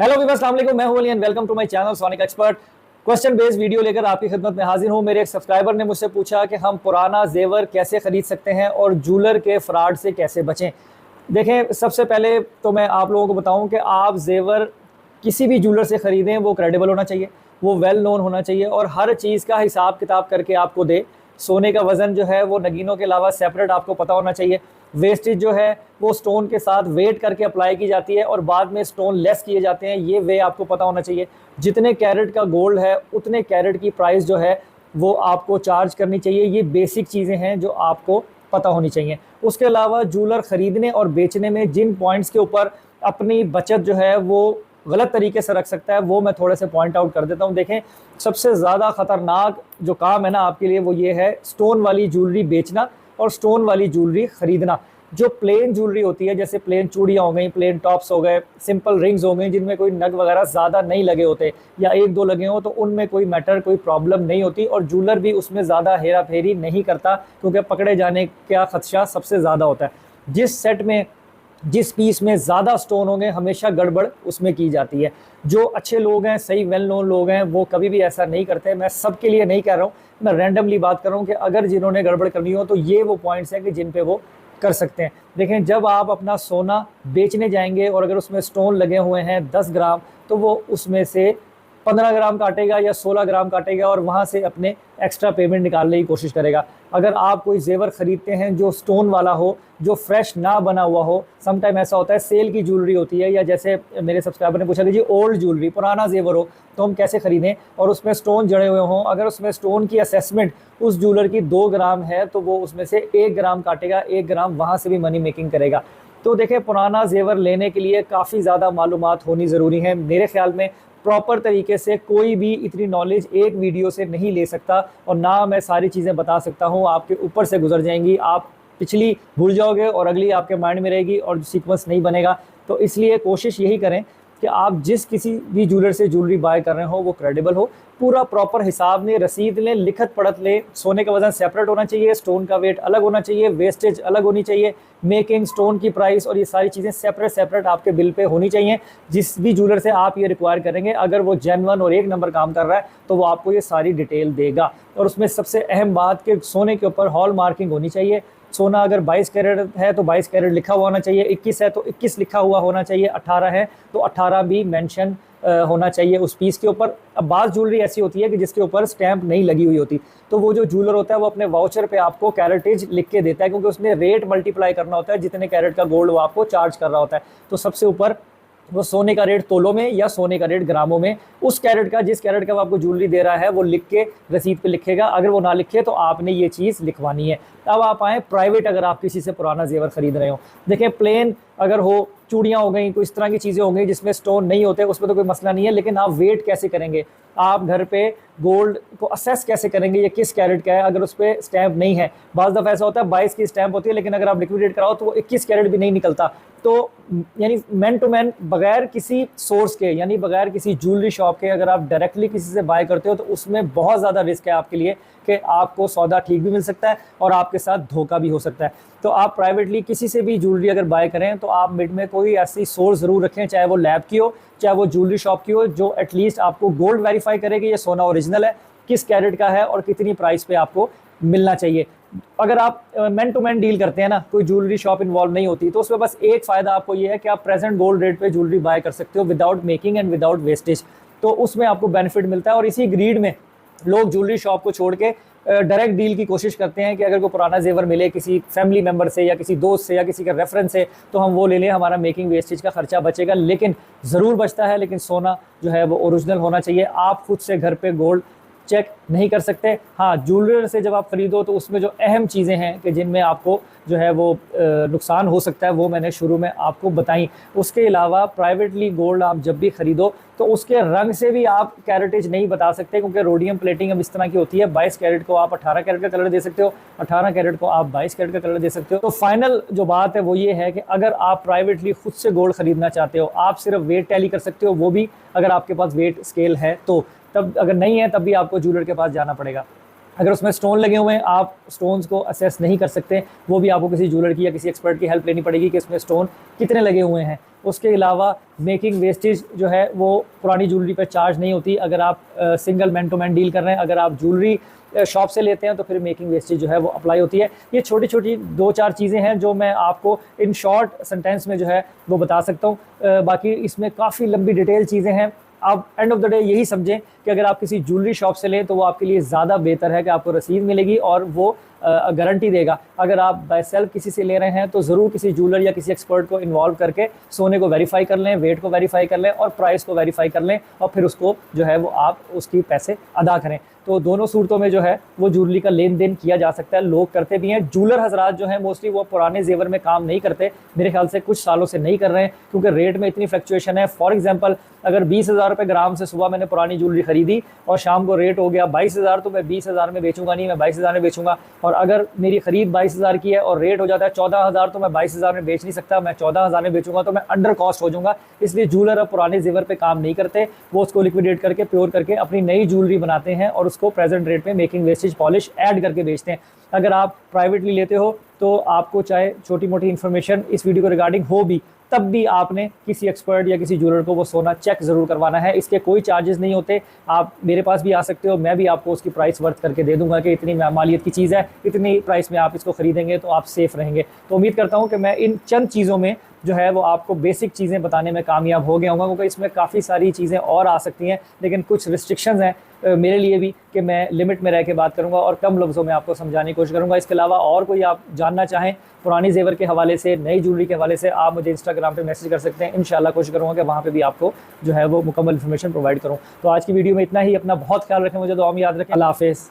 Hello viewers, अस्सलाम वालेकुम। मैं हूं Ali and welcome to my channel Sonic Expert. Question based video लेकर आपकी खिदमत में हाजिर हूं। मेरे एक सब्सक्राइबर ने मुझसे पूछा कि हम पुराना जेवर कैसे खरीद सकते हैं और जूलर के फ्रॉड से कैसे बचें। देखें, सबसे पहले तो मैं आप लोगों को बताऊं कि आप जेवर किसी भी जूलर से ख़रीदें, वो क्रेडिबल होना चाहिए, वो वेल नोन होना चाहिए और हर चीज़ का हिसाब किताब करके आपको दे। सोने का वज़न जो है वो नगीनों के अलावा सेपरेट आपको पता होना चाहिए। वेस्टेज जो है वो स्टोन के साथ वेट करके अप्लाई की जाती है और बाद में स्टोन लेस किए जाते हैं, ये वे आपको पता होना चाहिए। जितने कैरेट का गोल्ड है उतने कैरेट की प्राइस जो है वो आपको चार्ज करनी चाहिए। ये बेसिक चीज़ें हैं जो आपको पता होनी चाहिए। उसके अलावा जूलर ख़रीदने और बेचने में जिन पॉइंट्स के ऊपर अपनी बचत जो है वो गलत तरीके से रख सकता है, वो मैं थोड़े से पॉइंट आउट कर देता हूँ। देखें, सबसे ज़्यादा ख़तरनाक जो काम है ना आपके लिए वो ये है स्टोन वाली ज्वेलरी बेचना और स्टोन वाली ज्वेलरी ख़रीदना। जो प्लेन ज्वेलरी होती है, जैसे प्लेन चूड़ियाँ हो गई, प्लेन टॉप्स हो गए, सिंपल रिंग्स हो गई जिनमें कोई नग वगैरह ज़्यादा नहीं लगे होते या एक दो लगे हों, तो उनमें कोई मैटर, कोई प्रॉब्लम नहीं होती और जूलर भी उसमें ज़्यादा हेरा फेरी नहीं करता क्योंकि पकड़े जाने का खदशा सबसे ज़्यादा होता है। जिस सेट में, जिस पीस में ज़्यादा स्टोन होंगे हमेशा गड़बड़ उसमें की जाती है। जो अच्छे लोग हैं, सही वेल नोन लोग हैं, वो कभी भी ऐसा नहीं करते। मैं सबके लिए नहीं कह रहा हूँ, मैं रैंडमली बात कर रहा हूँ कि अगर जिन्होंने गड़बड़ करनी हो तो ये वो पॉइंट्स हैं कि जिन पे वो कर सकते हैं। देखें, जब आप अपना सोना बेचने जाएंगे और अगर उसमें स्टोन लगे हुए हैं 10 ग्राम, तो वो उसमें से 15 ग्राम काटेगा या 16 ग्राम काटेगा और वहाँ से अपने एक्स्ट्रा पेमेंट निकालने की कोशिश करेगा। अगर आप कोई जेवर ख़रीदते हैं जो स्टोन वाला हो, जो फ्रेश ना बना हुआ हो, समटाइम ऐसा होता है सेल की ज्वेलरी होती है, या जैसे मेरे सब्सक्राइबर ने पूछा कि जी ओल्ड ज्वेलरी, पुराना जेवर हो, तो हम कैसे ख़रीदें और उसमें स्टोन जड़े हुए हों। अगर उसमें स्टोन की असेसमेंट उस ज्वेलर की 2 ग्राम है तो वो उसमें से 1 ग्राम काटेगा, 1 ग्राम वहाँ से भी मनी मेकिंग करेगा। तो देखें, पुराना जेवर लेने के लिए काफ़ी ज़्यादा मालूमात होनी ज़रूरी है। मेरे ख्याल में प्रॉपर तरीके से कोई भी इतनी नॉलेज एक वीडियो से नहीं ले सकता और ना मैं सारी चीज़ें बता सकता हूँ, आपके ऊपर से गुजर जाएंगी, आप पिछली भूल जाओगे और अगली आपके माइंड में रहेगी और सीक्वेंस नहीं बनेगा। तो इसलिए कोशिश यही करें कि आप जिस किसी भी ज्वेलर से ज्वेलरी बाय कर रहे हो वो क्रेडिबल हो, पूरा प्रॉपर हिसाब लें, रसीद लें, लिखत पढ़त लें। सोने का वज़न सेपरेट होना चाहिए, स्टोन का वेट अलग होना चाहिए, वेस्टेज अलग होनी चाहिए, मेकिंग, स्टोन की प्राइस और ये सारी चीज़ें सेपरेट सेपरेट आपके बिल पे होनी चाहिए। जिस भी ज्वेलर से आप ये रिक्वायर करेंगे, अगर वो जेन्युइन और एक नंबर काम कर रहा है तो वो आपको ये सारी डिटेल देगा। और उसमें सबसे अहम बात कि सोने के ऊपर हॉल मार्किंग होनी चाहिए। सोना अगर 22 कैरेट है तो 22 कैरेट लिखा हुआ होना चाहिए, 21 है तो 21 लिखा हुआ होना चाहिए, 18 है तो 18 भी मेंशन होना चाहिए उस पीस के ऊपर। अब बाज़ ज्वेलरी ऐसी होती है कि जिसके ऊपर स्टैंप नहीं लगी हुई होती, तो वो जो ज्वेलर होता है वो अपने वाउचर पे आपको कैरेटेज लिख के देता है क्योंकि उसने रेट मल्टीप्लाई करना होता है जितने कैरेट का गोल्ड वो आपको चार्ज कर रहा होता है। तो सबसे ऊपर वो सोने का रेट तोलों में या सोने का रेट ग्रामों में, उस कैरेट का, जिस कैरेट का वो आपको ज्वेलरी दे रहा है वो लिख के रसीद पे लिखेगा। अगर वो ना लिखे तो आपने ये चीज़ लिखवानी है। अब आप आए प्राइवेट, अगर आप किसी से पुराना जेवर खरीद रहे हो, देखें प्लेन अगर हो, चूड़ियाँ हो गई, कोई इस तरह की चीज़ें हो गई जिसमें स्टोन नहीं होते, उसमें तो कोई मसला नहीं है। लेकिन आप वेट कैसे करेंगे, आप घर पे गोल्ड को असेस कैसे करेंगे ये किस कैरेट का है अगर उस पर स्टैंप नहीं है। बाज़ दफ़ा ऐसा होता है 22 की स्टैंप होती है लेकिन अगर आप लिक्विडेट कराओ तो वो 21 कैरेट भी नहीं निकलता। तो यानी मैन टू मैन, बगैर किसी सोर्स के, यानी बगैर किसी ज्वेलरी शॉप के अगर आप डायरेक्टली किसी से बाय करते हो तो उसमें बहुत ज़्यादा रिस्क है आपके लिए कि आपको सौदा ठीक भी मिल सकता है और आपके साथ धोखा भी हो सकता है। तो आप प्राइवेटली किसी से भी ज्वेलरी अगर बाय करें तो आप मिड में कोई ऐसी सोर्स ज़रूर रखें, चाहे वो लैब की हो, चाहे वो ज्वेलरी शॉप की हो, जो एटलीस्ट आपको गोल्ड वेरीफाई करेगी ये सोना ओरिजिनल है, किस कैरेट का है और कितनी प्राइस पे आपको मिलना चाहिए। अगर आप मैन टू मैन डील करते हैं ना, कोई ज्वेलरी शॉप इन्वॉल्व नहीं होती, तो उसमें बस एक फ़ायदा आपको ये है कि आप प्रेजेंट गोल्ड रेट पे ज्वेलरी बाय कर सकते हो without making and without wastage. तो उसमें आपको बेनिफिट मिलता है और इसी ग्रीड में लोग ज्वेलरी शॉप को छोड़ के डायरेक्ट डील की कोशिश करते हैं कि अगर कोई पुराना जेवर मिले किसी फैमिली मेंबर से या किसी दोस्त से या किसी का रेफरेंस से तो हम वो ले लें, हमारा मेकिंग वेस्टेज का खर्चा बचेगा। लेकिन ज़रूर बचता है, लेकिन सोना जो है वो ओरिजिनल होना चाहिए। आप खुद से घर पे गोल्ड चेक नहीं कर सकते। हाँ, ज्वेलर से जब आप खरीदो तो उसमें जो अहम चीज़ें हैं कि जिनमें आपको जो है वो नुकसान हो सकता है वो मैंने शुरू में आपको बताई। उसके अलावा प्राइवेटली गोल्ड आप जब भी खरीदो तो उसके रंग से भी आप कैरेटेज नहीं बता सकते क्योंकि रोडियम प्लेटिंग अब इस तरह की होती है। 22 कैरेट को आप 18 कैरेट का कलर दे सकते हो, 18 कैरेट को आप 22 कैरेट का कलर दे सकते हो। तो फाइनल जो बात है वो ये है कि अगर आप प्राइवेटली खुद से गोल्ड खरीदना चाहते हो, आप सिर्फ वेट टैली कर सकते हो, वो भी अगर आपके पास वेट स्केल है तो। तब अगर नहीं है तब भी आपको ज्वेलर के पास जाना पड़ेगा। अगर उसमें स्टोन लगे हुए हैं, आप स्टोन्स को असेस नहीं कर सकते, वो भी आपको किसी ज्वेलर की या किसी एक्सपर्ट की हेल्प लेनी पड़ेगी कि इसमें स्टोन कितने लगे हुए हैं। उसके अलावा मेकिंग वेस्टेज जो है वो पुरानी ज्वेलरी पर चार्ज नहीं होती अगर आप single man to man deal कर रहे हैं। अगर आप ज्वेलरी शॉप से लेते हैं तो फिर मेकिंग वेस्टेज जो है वो अप्लाई होती है। ये छोटी छोटी 2-4 चीज़ें हैं जो मैं आपको इन शॉर्ट सेंटेंस में जो है वो बता सकता हूँ। बाकी इसमें काफ़ी लंबी डिटेल चीज़ें हैं। आप एंड ऑफ द डे यही समझें कि अगर आप किसी ज्वेलरी शॉप से लें तो वो आपके लिए ज़्यादा बेहतर है कि आपको रसीद मिलेगी और वो गारंटी देगा। अगर आप बाय सेल्फ किसी से ले रहे हैं तो ज़रूर किसी ज्वेलर या किसी एक्सपर्ट को इन्वॉल्व करके सोने को वेरीफाई कर लें, वेट को वेरीफाई कर लें और प्राइस को वेरीफाई कर लें और फिर उसको जो है वो आप उसकी पैसे अदा करें। तो दोनों सूरतों में जो है वो ज्वेलरी का लेन देन किया जा सकता है, लोग करते भी हैं। ज्वेलर हजरात जो हैं मोस्टली वो पुराने जेवर में काम नहीं करते, मेरे ख्याल से कुछ सालों से नहीं कर रहे हैं क्योंकि रेट में इतनी फ्लक्चुएशन है। फॉर एग्जांपल अगर 20,000 रुपये ग्राम से सुबह मैंने पुरानी ज्वेलरी खरीदी और शाम को रेट हो गया 22,000 तो मैं 20,000 में बेचूंगा नहीं, मैं 22,000 में बेचूंगा। और अगर मेरी खरीद 22,000 की है और रेट हो जाता है 14,000 तो मैं 22,000 में बेच नहीं सकता, मैं 14,000 में बेचूंगा तो मैं अंडर कॉस्ट हो जाऊंगा। इसलिए ज्वेलर अब पुराने जेवर पे काम नहीं करते, वो उसको लिक्विडेट करके प्योर करके अपनी नई ज्वेलरी बनाते हैं और उसको प्रेजेंट रेट में मेकिंग वेस्टेज पॉलिश ऐड करके बेचते हैं। अगर आप प्राइवेटली लेते हो तो आपको चाहे छोटी मोटी इन्फॉर्मेशन इस वीडियो को रिगार्डिंग हो भी तब भी आपने किसी एक्सपर्ट या किसी ज्वेलर को वो सोना चेक ज़रूर करवाना है। इसके कोई चार्जेस नहीं होते, आप मेरे पास भी आ सकते हो, मैं भी आपको उसकी प्राइस वर्थ करके दे दूंगा कि इतनी मालियत की चीज़ है, इतनी प्राइस में आप इसको खरीदेंगे तो आप सेफ़ रहेंगे। तो उम्मीद करता हूँ कि मैं इन चंद चीज़ों में जो है वो आपको बेसिक चीज़ें बताने में कामयाब हो गया हूँ, क्योंकि इसमें काफ़ी सारी चीज़ें और आ सकती हैं लेकिन कुछ रिस्ट्रिक्शंस हैं मेरे लिए भी कि मैं लिमिट में रह के बात करूंगा और कम लफ्ज़ों में आपको समझाने की कोशिश करूंगा। इसके अलावा और कोई आप जानना चाहें पुरानी जेवर के हवाले से, नई ज्वेलरी के हवाले से, आप मुझे इंस्टाग्राम पे मैसेज कर सकते हैं। इंशाल्लाह कोशिश करूंगा कि वहाँ पे भी आपको जो है वो मुकम्मल इन्फॉर्मेशन प्रोवाइड करूँ। तो आज की वीडियो में इतना ही। अपना बहुत ख्याल रखें, मुझे दुआ में याद रखें। अल्लाह हाफ़िज़।